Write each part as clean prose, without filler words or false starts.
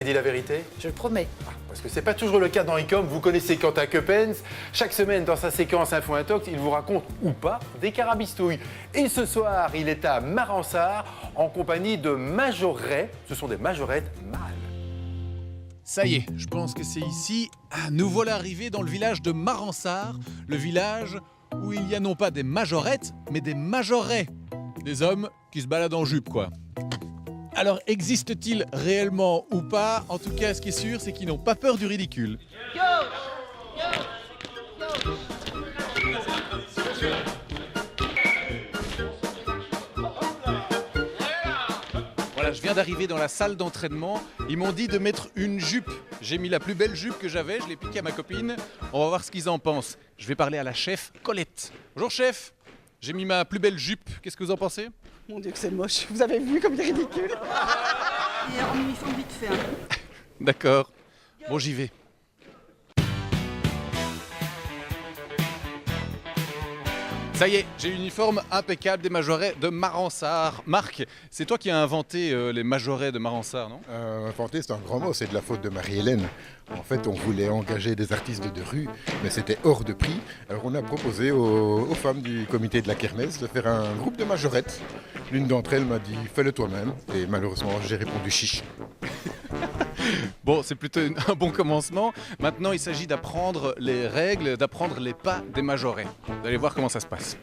Dis la vérité? Je le promets. Parce que c'est pas toujours le cas dans Ecom. Vous connaissez Quentin Coppens. Chaque semaine, dans sa séquence Info Intox, il vous raconte, ou pas, des carabistouilles. Et ce soir, il est à Maransart en compagnie de majorettes. Ce sont des majorettes mâles. Ça y est, je pense que c'est ici. Nous voilà arrivés dans le village de Maransart, le village où il y a non pas des majorettes, mais des majorets. Des hommes qui se baladent en jupe, quoi. Alors, existe-t-il réellement ou pas? En tout cas, ce qui est sûr, c'est qu'ils n'ont pas peur du ridicule. Voilà, je viens d'arriver dans la salle d'entraînement. Ils m'ont dit de mettre une jupe. J'ai mis la plus belle jupe que j'avais, je l'ai piquée à ma copine. On va voir ce qu'ils en pensent. Je vais parler à la chef Colette. Bonjour chef, j'ai mis ma plus belle jupe. Qu'est-ce que vous en pensez? Mon Dieu que c'est moche. Vous avez vu comme il est ridicule. Et en uniforme vite fait. D'accord. Bon, j'y vais. Ça y est, j'ai l'uniforme impeccable des majorets de Maransart. Marc, c'est toi qui as inventé les majorets de Maransart, non? Inventé, c'est un grand mot, c'est de la faute de Marie-Hélène. En fait, on voulait engager des artistes de rue, mais c'était hors de prix. Alors on a proposé aux femmes du comité de la kermesse de faire un groupe de majorettes. L'une d'entre elles m'a dit « fais-le toi-même » et malheureusement j'ai répondu « chiche ». Bon, c'est plutôt un bon commencement. Maintenant, il s'agit d'apprendre les règles, d'apprendre les pas des majorets. Vous allez voir comment ça se passe.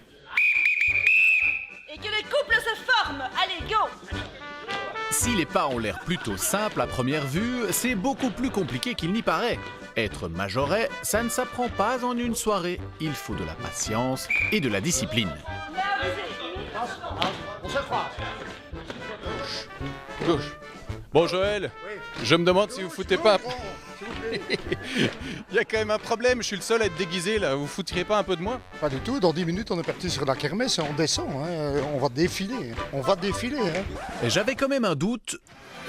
Et que les couples se forment. Allez, go! Si les pas ont l'air plutôt simples à première vue, c'est beaucoup plus compliqué qu'il n'y paraît. Être majoret, ça ne s'apprend pas en une soirée. Il faut de la patience et de la discipline. Gauche. Bon Joël, je me demande si vous foutez pas... Il y a quand même un problème, je suis le seul à être déguisé là, vous foutriez pas un peu de moi? Pas du tout, dans 10 minutes on est parti sur la kermesse et on descend, hein. On va défiler, hein. Et j'avais quand même un doute,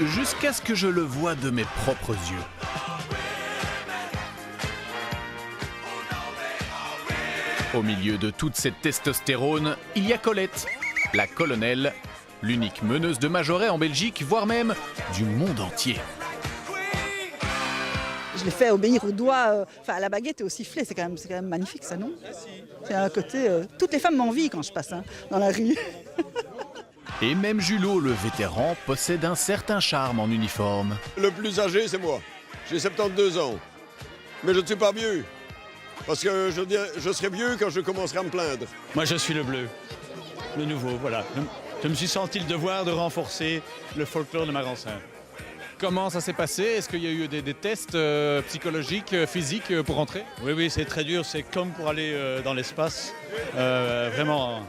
jusqu'à ce que je le voie de mes propres yeux. Au milieu de toute cette testostérone, il y a Colette, la colonelle, l'unique meneuse de majorets en Belgique, voire même du monde entier. Je l'ai fait obéir au doigt, à la baguette et au sifflet. C'est quand même magnifique, ça, non? C'est un côté... toutes les femmes m'envient quand je passe dans la rue. Et même Julot, le vétéran, possède un certain charme en uniforme. Le plus âgé, c'est moi. J'ai 72 ans. Mais je ne suis pas vieux. Parce que je serai vieux quand je commencerai à me plaindre. Moi, je suis le bleu, le nouveau, voilà. Je me suis senti le devoir de renforcer le folklore de Maransart. Comment ça s'est passé? Est-ce qu'il y a eu des tests psychologiques, physiques pour rentrer? Oui, c'est très dur. C'est comme pour aller dans l'espace. Vraiment,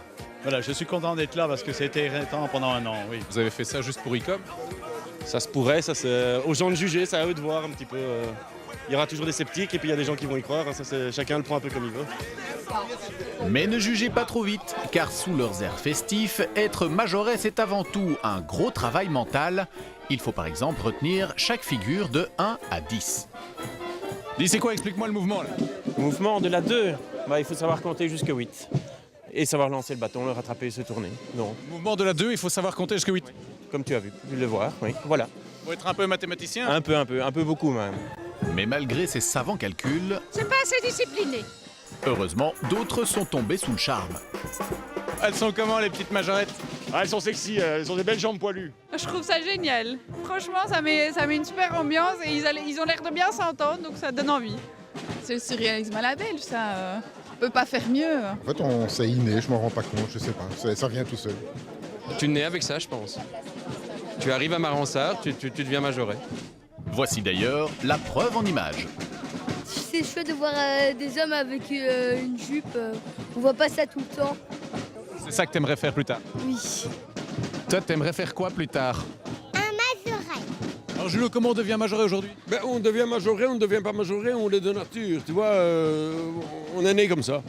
voilà, je suis content d'être là parce que c'était irritant pendant un an, oui. Vous avez fait ça juste pour Ecom? Ça se pourrait, ça c'est aux gens de juger, c'est à eux de voir un petit peu. Il y aura toujours des sceptiques et puis il y a des gens qui vont y croire, hein, chacun le prend un peu comme il veut. Mais ne jugez pas trop vite, car sous leurs airs festifs, être majoret c'est avant tout un gros travail mental. Il faut par exemple retenir chaque figure de 1 à 10. Dis, c'est quoi? Explique-moi le mouvement là. Le mouvement de la 2, il faut savoir compter jusqu'à 8. Et savoir lancer le bâton, le rattraper et se tourner. Non. Mouvement de la 2, il faut savoir compter jusqu'à 8. Comme tu as vu, le voir, oui, voilà. Faut être un peu mathématicien. Un peu beaucoup même. Mais malgré ces savants calculs, C'est pas assez discipliné. heureusement, d'autres sont tombés sous le charme. Elles sont comment les petites majorettes? Ah, elles sont sexy, elles ont des belles jambes poilues. Je trouve ça génial. Franchement, ça met une super ambiance et ils ont l'air de bien s'entendre, donc ça donne envie. C'est le surréalisme à la belge, ça. On peut pas faire mieux. En fait, c'est inné, je m'en rends pas compte, je sais pas, ça vient tout seul. Tu nais avec ça, je pense. Tu arrives à Maransart, tu deviens majoret. Voici d'ailleurs la preuve en images. C'est chouette de voir des hommes avec une jupe. On voit pas ça tout le temps. C'est ça que t'aimerais faire plus tard? Oui. Toi, t'aimerais faire quoi plus tard? Un majoret. Alors Julot, comment on devient majoret aujourd'hui? On devient majoret, on ne devient pas majoret, on l'est de nature. Tu vois, on est né comme ça.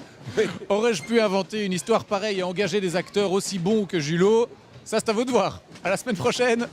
Aurais-je pu inventer une histoire pareille et engager des acteurs aussi bons que Julot? Ça, c'est à vous de voir. À la semaine prochaine.